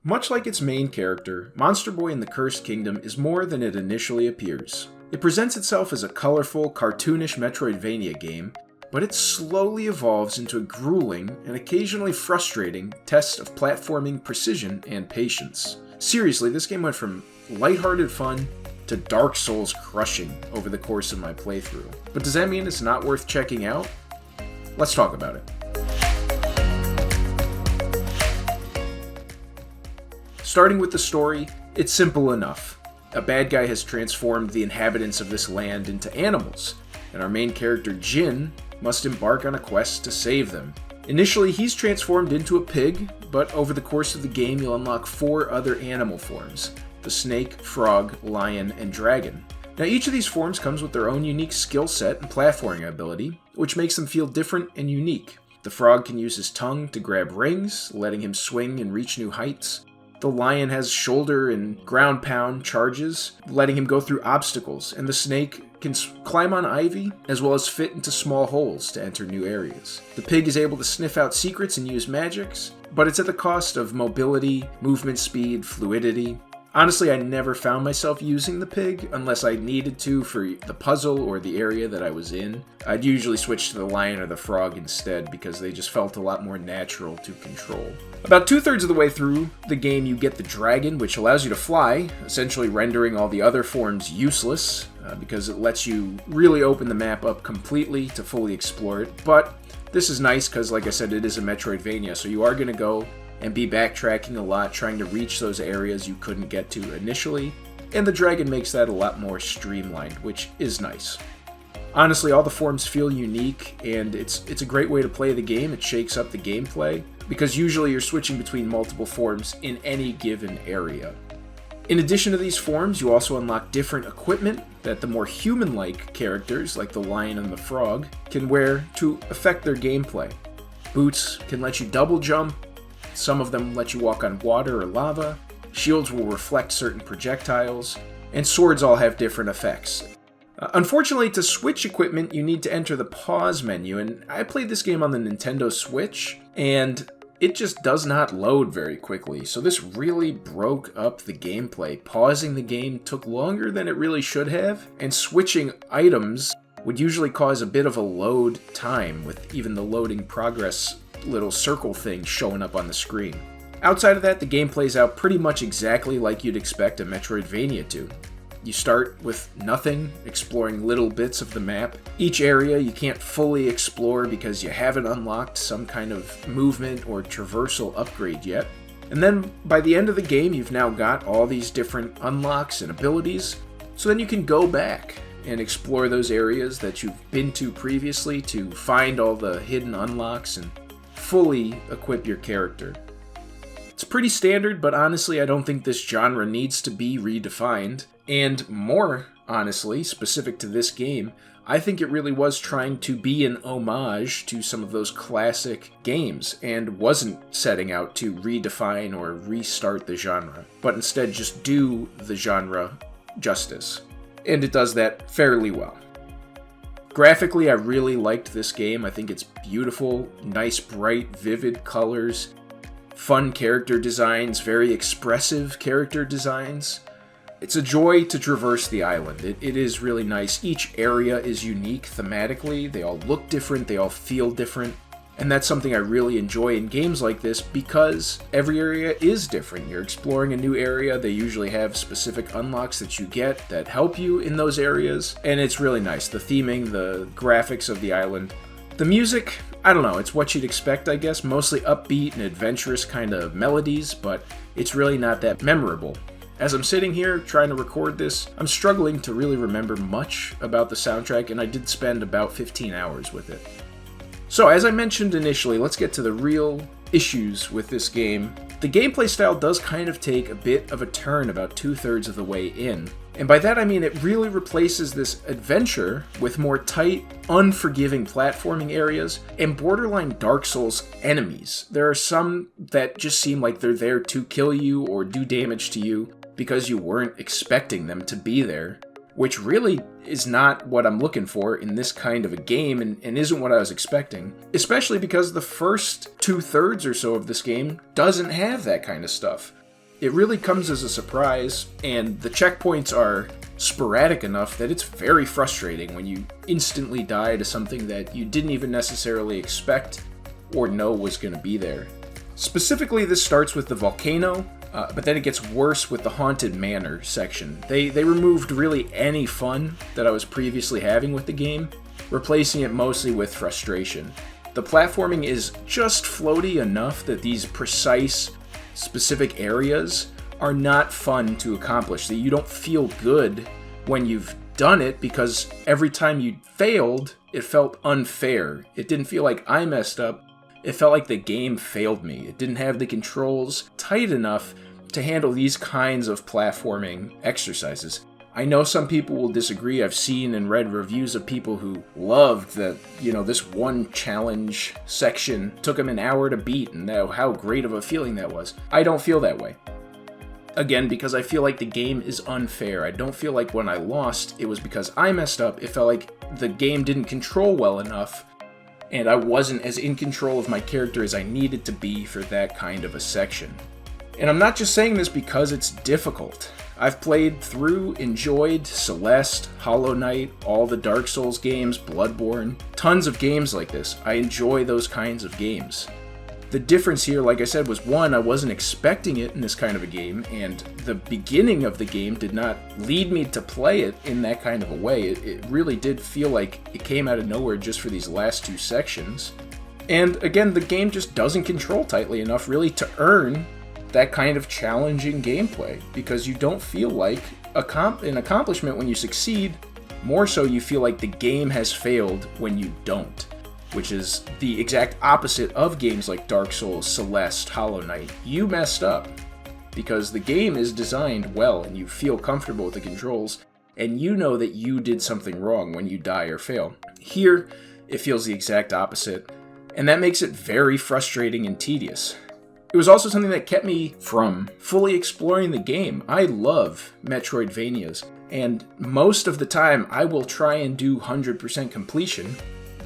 Much like its main character, Monster Boy in the Cursed Kingdom is more than it initially appears. It presents itself as a colorful, cartoonish Metroidvania game, but it slowly evolves into a grueling and occasionally frustrating test of platforming precision and patience. Seriously, this game went from lighthearted fun to Dark Souls crushing over the course of my playthrough. But does that mean it's not worth checking out? Let's talk about it. Starting with the story, it's simple enough. A bad guy has transformed the inhabitants of this land into animals, and our main character, Jin, must embark on a quest to save them. Initially, he's transformed into a pig, but over the course of the game, you'll unlock 4 other animal forms: the snake, frog, lion, and dragon. Now, each of these forms comes with their own unique skill set and platforming ability, which makes them feel different and unique. The frog can use his tongue to grab rings, letting him swing and reach new heights. The lion has shoulder and ground pound charges, letting him go through obstacles, and the snake can climb on ivy, as well as fit into small holes to enter new areas. The pig is able to sniff out secrets and use magics, but it's at the cost of mobility, movement speed, fluidity. Honestly, I never found myself using the pig unless I needed to for the puzzle or the area that I was in. I'd usually switch to the lion or the frog instead because they just felt a lot more natural to control. About 2/3 of the way through the game, you get the dragon, which allows you to fly, essentially rendering all the other forms useless because it lets you really open the map up completely to fully explore it. But this is nice because, like I said, it is a Metroidvania, so you are going to go and be backtracking a lot, trying to reach those areas you couldn't get to initially, and the dragon makes that a lot more streamlined, which is nice. Honestly, all the forms feel unique, and it's a great way to play the game. It shakes up the gameplay, because usually you're switching between multiple forms in any given area. In addition to these forms, you also unlock different equipment that the more human-like characters, like the lion and the frog, can wear to affect their gameplay. Boots can let you double jump. Some of them let you walk on water or lava. Shields will reflect certain projectiles, and swords all have different effects. Unfortunately, to switch equipment, you need to enter the pause menu, and I played this game on the Nintendo Switch, and it just does not load very quickly, so this really broke up the gameplay. Pausing the game took longer than it really should have, and switching items would usually cause a bit of a load time, with even the loading progress little circle thing showing up on the screen. Outside of that, the game plays out pretty much exactly like you'd expect a Metroidvania to. You start with nothing, exploring little bits of the map. Each area you can't fully explore because you haven't unlocked some kind of movement or traversal upgrade yet. And then by the end of the game, you've now got all these different unlocks and abilities, so then you can go back and explore those areas that you've been to previously to find all the hidden unlocks and fully equip your character. It's pretty standard, but honestly, I don't think this genre needs to be redefined. And more honestly, specific to this game, I think it really was trying to be an homage to some of those classic games and wasn't setting out to redefine or restart the genre, but instead just do the genre justice. And it does that fairly well. Graphically, I really liked this game. I think it's beautiful, nice, bright, vivid colors, fun character designs, very expressive character designs. It's a joy to traverse the island. It is really nice. Each area is unique thematically. They all look different, they all feel different. And that's something I really enjoy in games like this because every area is different. You're exploring a new area. They usually have specific unlocks that you get that help you in those areas. And it's really nice. The theming, the graphics of the island. The music, I don't know, it's what you'd expect, I guess. Mostly upbeat and adventurous kind of melodies, but it's really not that memorable. As I'm sitting here trying to record this, I'm struggling to really remember much about the soundtrack, and I did spend about 15 hours with it. So, as I mentioned initially, let's get to the real issues with this game. The gameplay style does kind of take a bit of a turn about 2/3 of the way in. And by that I mean it really replaces this adventure with more tight, unforgiving platforming areas and borderline Dark Souls enemies. There are some that just seem like they're there to kill you or do damage to you because you weren't expecting them to be there, which really is not what I'm looking for in this kind of a game and isn't what I was expecting, especially because the first 2/3 or so of this game doesn't have that kind of stuff. It really comes as a surprise, and the checkpoints are sporadic enough that it's very frustrating when you instantly die to something that you didn't even necessarily expect or know was going to be there. Specifically, this starts with the volcano, but then it gets worse with the Haunted Manor section. They removed really any fun that I was previously having with the game, replacing it mostly with frustration. The platforming is just floaty enough that these precise, specific areas are not fun to accomplish, that you don't feel good when you've done it, because every time you failed, it felt unfair. It didn't feel like I messed up. It felt like the game failed me. It didn't have the controls tight enough to handle these kinds of platforming exercises. I know some people will disagree. I've seen and read reviews of people who loved that, this one challenge section took them an hour to beat, and how great of a feeling that was. I don't feel that way. Again, because I feel like the game is unfair. I don't feel like when I lost, it was because I messed up. It felt like the game didn't control well enough, and I wasn't as in control of my character as I needed to be for that kind of a section. And I'm not just saying this because it's difficult. I've played through, enjoyed Celeste, Hollow Knight, all the Dark Souls games, Bloodborne, tons of games like this. I enjoy those kinds of games. The difference here, like I said, was one, I wasn't expecting it in this kind of a game, and the beginning of the game did not lead me to play it in that kind of a way. It really did feel like it came out of nowhere just for these last two sections. And again, the game just doesn't control tightly enough really to earn that kind of challenging gameplay, because you don't feel like an accomplishment when you succeed. More so, you feel like the game has failed when you don't, which is the exact opposite of games like Dark Souls, Celeste, Hollow Knight. You messed up because the game is designed well and you feel comfortable with the controls, and you know that you did something wrong when you die or fail. Here, it feels the exact opposite, and that makes it very frustrating and tedious. It was also something that kept me from fully exploring the game. I love Metroidvanias, and most of the time I will try and do 100% completion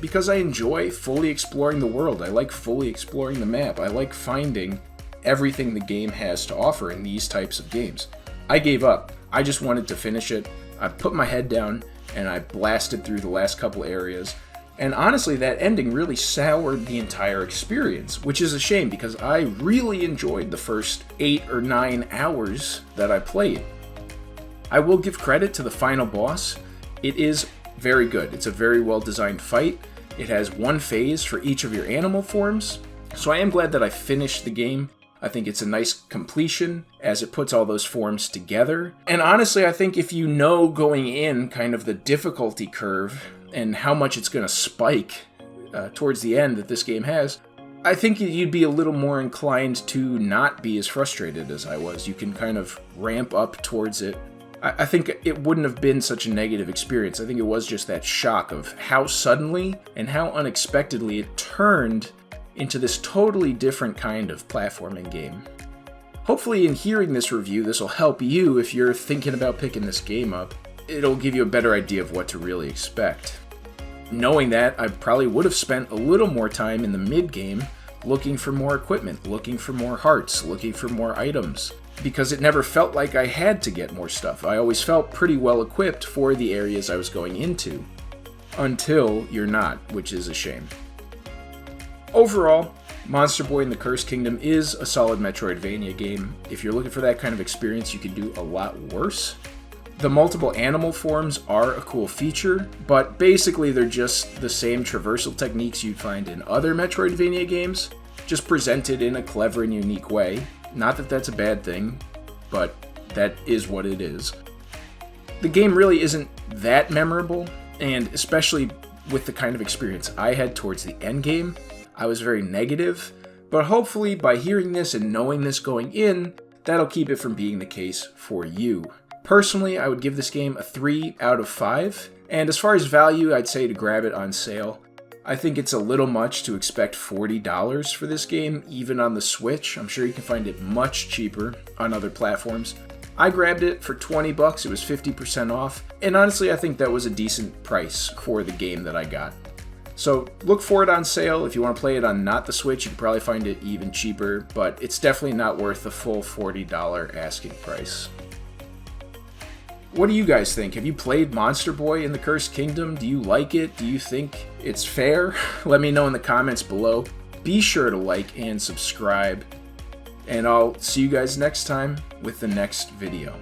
because I enjoy fully exploring the world. I like fully exploring the map. I like finding everything the game has to offer in these types of games. I gave up. I just wanted to finish it. I put my head down and I blasted through the last couple areas. And honestly, that ending really soured the entire experience, which is a shame because I really enjoyed the first 8 or 9 hours that I played. I will give credit to the final boss. It is very good. It's a very well designed fight. It has one phase for each of your animal forms, so I am glad that I finished the game. I think it's a nice completion as it puts all those forms together. And honestly, I think if you know going in kind of the difficulty curve and how much it's going to spike towards the end that this game has, I think you'd be a little more inclined to not be as frustrated as I was. You can kind of ramp up towards it. I think it wouldn't have been such a negative experience. I think it was just that shock of how suddenly and how unexpectedly it turned into this totally different kind of platforming game. Hopefully in hearing this review, this will help you if you're thinking about picking this game up. It'll give you a better idea of what to really expect. Knowing that, I probably would have spent a little more time in the mid-game looking for more equipment, looking for more hearts, looking for more items, because it never felt like I had to get more stuff. I always felt pretty well equipped for the areas I was going into, until you're not, which is a shame. Overall, Monster Boy and the Cursed Kingdom is a solid Metroidvania game. If you're looking for that kind of experience, you could do a lot worse. The multiple animal forms are a cool feature, but basically they're just the same traversal techniques you'd find in other Metroidvania games, just presented in a clever and unique way. Not that that's a bad thing, but that is what it is. The game really isn't that memorable, and especially with the kind of experience I had towards the end game, I was very negative, but hopefully by hearing this and knowing this going in, that'll keep it from being the case for you. Personally, I would give this game a 3 out of 5, and as far as value, I'd say to grab it on sale. I think it's a little much to expect $40 for this game, even on the Switch. I'm sure you can find it much cheaper on other platforms. I grabbed it for $20, it was 50% off, and honestly I think that was a decent price for the game that I got. So look for it on sale. If you want to play it on not the Switch, you can probably find it even cheaper, but it's definitely not worth the full $40 asking price. What do you guys think? Have you played Monster Boy in the Cursed Kingdom? Do you like it? Do you think it's fair? Let me know in the comments below. Be sure to like and subscribe, and I'll see you guys next time with the next video.